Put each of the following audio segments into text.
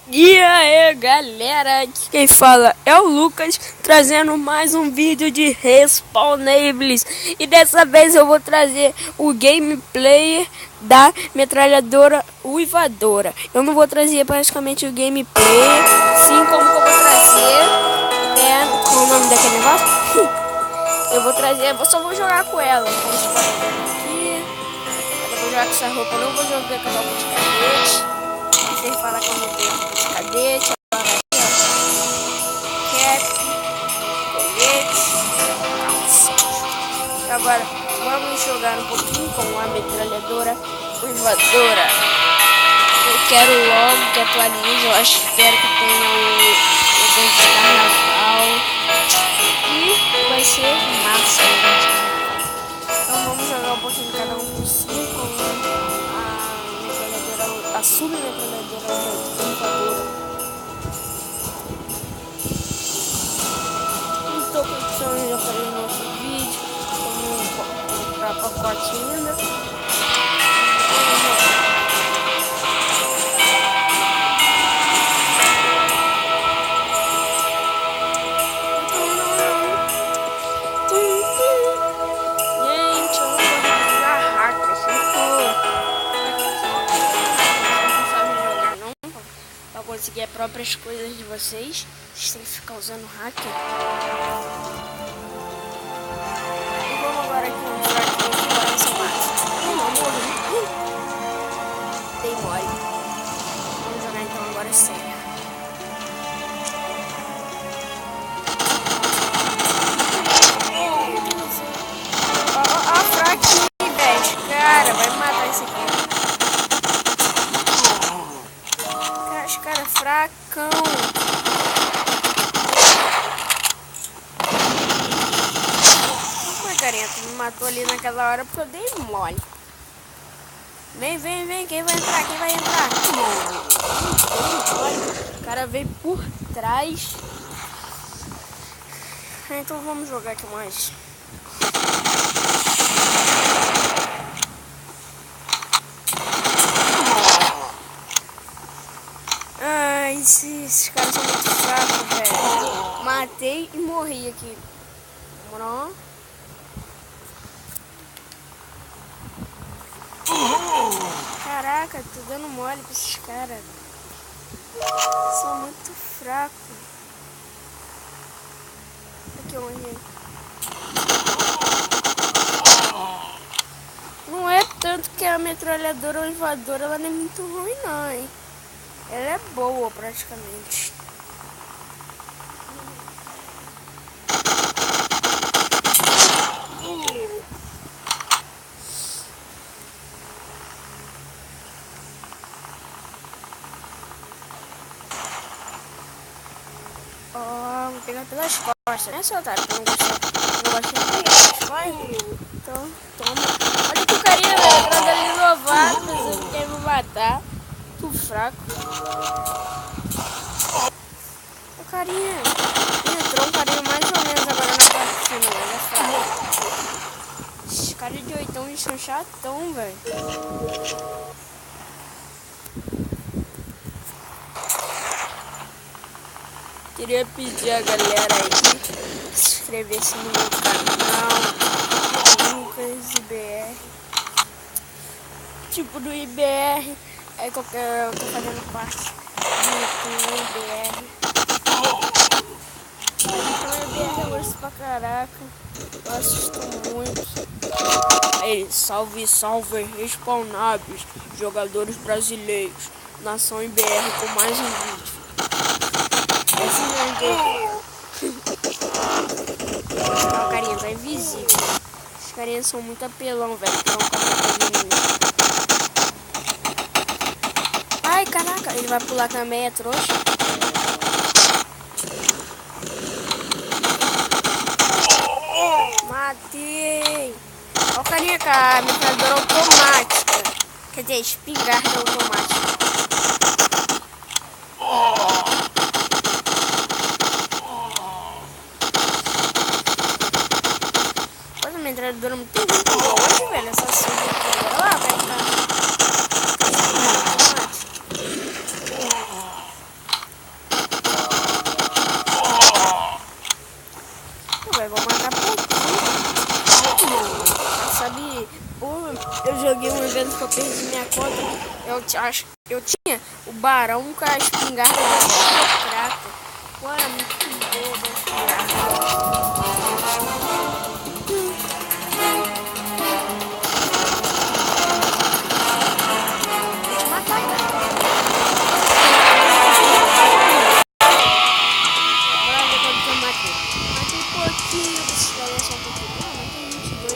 E aí galera, aqui quem fala é o Lucas, trazendo mais um vídeo de Respawnables. E dessa vez eu vou trazer o gameplay da metralhadora uivadora. Eu não vou trazer praticamente o gameplay, sim, como que eu vou trazer qual o nome daquele negócio? Eu vou trazer, eu só vou jogar com ela. Como vocês podem ver aqui, eu vou jogar com essa roupa, eu não vou jogar com a roupa de cadete. Sem falar que eu não tenho roupa de cadete. Agora vamos jogar um pouquinho com a metralhadora uivadora. Eu quero logo que atualize. Eu espero que tenha o evento de carnaval. E vai ser massa. Então vamos jogar um pouquinho cada um por si com a submetralhadora uivadora. Estou pensando, já falei no nosso vídeo. Vamos comprar pacote ainda. Gente, eu não vou jogar hacker. Não sabem jogar não. Para conseguir as próprias coisas de vocês, vocês têm que ficar usando hacker. E vamos agora aqui mostrar que eu vou essa parte. Dei mole. Vamos jogar então agora sério. Ó, fraquinho, velho. Cara, vai me matar esse aqui. Esse cara é fracão. Carinha, tu me matou ali naquela hora porque eu dei mole. Vem, vem, vem. Quem vai entrar? Quem vai entrar? O cara veio por trás. Então vamos jogar aqui mais. Ai, esses caras são muito fracos, velho. Matei e morri aqui. Morou? Caraca, tô dando mole pra esses caras. São muito fracos. Aqui onde? Não é tanto que a metralhadora uivadora ela não é muito ruim não, hein? Ela é boa praticamente. Ó, vou pegar pelas costas, né, seu otário? Eu não gosto de pegar pelas costas. Então, toma. Olha que carinha, velho. Atrás ali louvado, pensando que quer me matar. Muito fraco. O carinha. Entrou um carinha mais ou menos agora na partida, velho. É fraco. Esses caras de oitão, eles são chatão, velho. Queria pedir a galera aí se inscrevesse no meu canal Lucas IBR. Tipo do IBR é que eu tô fazendo parte do IBR. Então o IBR eu gosto pra caraca. Eu assisto muito. Aí, salve, salve, Respawnables, jogadores brasileiros. Nação IBR com mais um vídeo. Ó, carinha, tá invisível. Esses carinhas são muito apelão, velho. Ai, caraca, ele vai pular também, é trouxa. Matei. Ó, carinha, cara, metralhadora automática. Quer dizer, espingarda automática. A metralhadora muito longe, velho. Essa submetralhadora lá vai ficar. Eu tinha o barão com a espingarda aristocrata. Pô, era muito boa. Vou te matar, cara. Agora depois que eu matei. Matei um pouquinho, daí é só um pouquinho. Não, matei 22.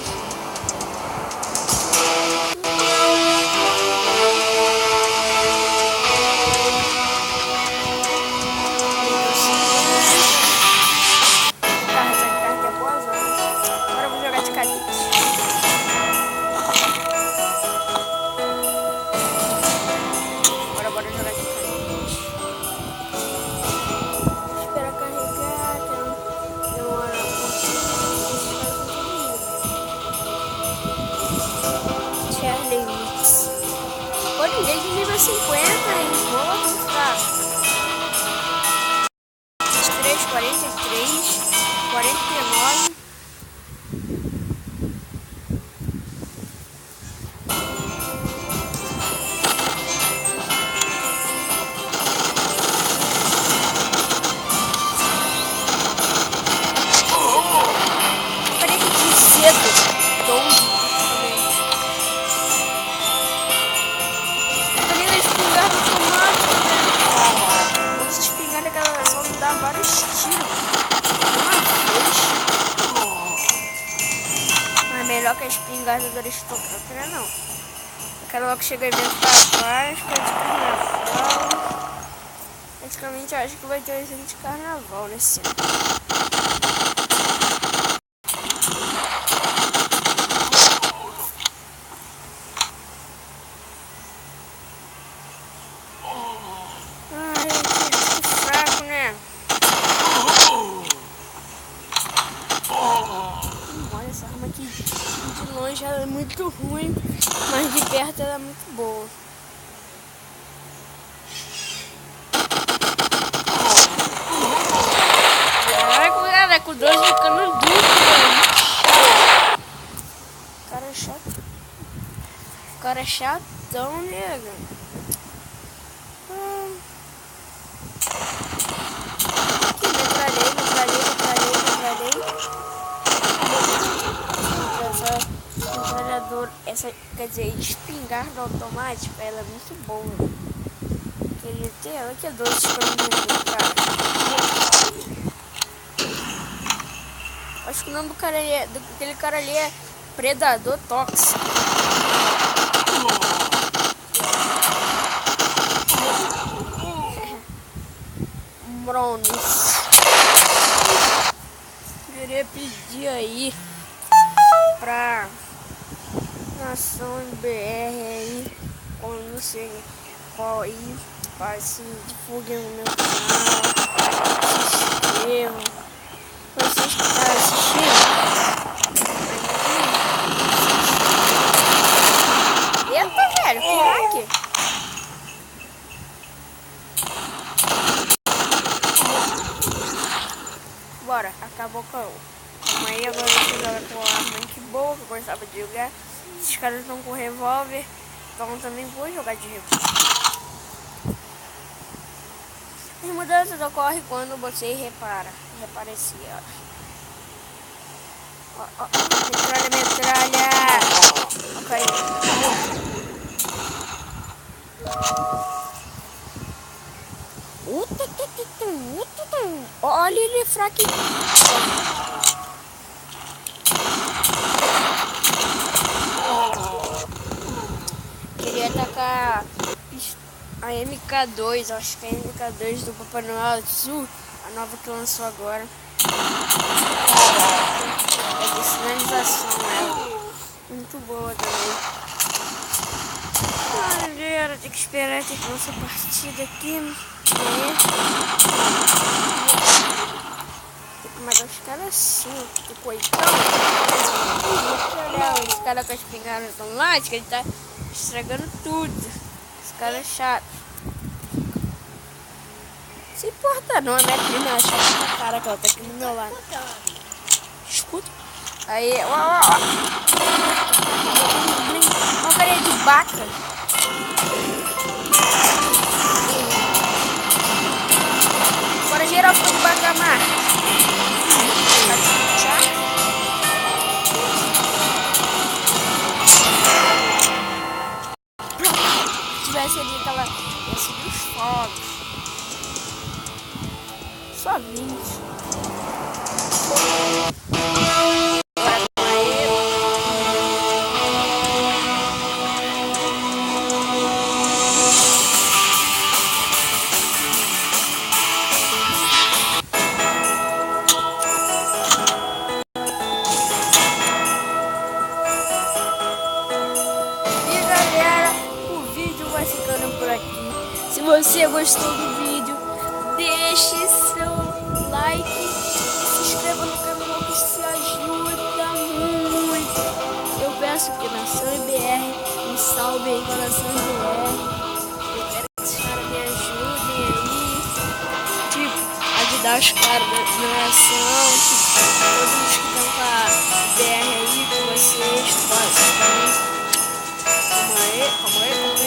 Pô, ninguém de nível 50, hein? Vou ficar 23, 43, 49. Peraí que de cedo. 12. Vários tiros mas melhor que a espingarda do aristocrata, né? Não. Aquela logo que chega evento pra trás, coisa de carnaval. Praticamente eu acho que vai ter um evento de carnaval nesse ano. Olha essa arma aqui de longe ela é muito ruim, mas de perto ela é muito boa. Caraca, com 12 ficando duro. Cara é chato. O cara é chatão, nega. Essa, quer dizer, espingarda automática, ela é muito boa. Queria ter ela que é doce cara. Acho que o nome do cara daquele cara ali é Predador Tóxico. Bronis. Queria pedir aí pra Nação BR aí, ou não sei qual aí, para se divulguem no meu canal, se inscrevam. Vocês que estão assistindo, eita velho, que hack! Bora, acabou com a aí, agora eu vou jogar com a arma que boa, que eu gostava de jogar. Esses caras estão com revólver, então também vou jogar de revólver. As mudanças ocorrem quando você repara. Repara esse, ó. Metralha! Ok. Olha ele fraquinho. Queria atacar a MK2, acho que é a MK2 do Papai Noel Azul, a nova que lançou agora. É de sinalização, muito boa também. Ah, galera, tem que esperar ter que nossa partida aqui. Tem que matar os caras assim, do coitão. Olha, esse cara com a espingarda automática, ele tá estragando tudo. Esse cara é chato. Se importa não, a minha prima é chata pra cara, que ela tá aqui do meu lado. Escuta. Aí, ó. Uma carinha de vaca. Ia subir os fogos. Só 20. Vai ficando por aqui. Se você gostou do vídeo, deixe seu like e se inscreva no canal, que isso ajuda muito. Eu peço que Nação IBR me salve aí com a Nação IBR. Eu quero que esses caras me ajudem aí, tipo, ajudar os caras da nação, tipo, todos os que estão com a BR aí, com vocês, com vocês também. Calma aí.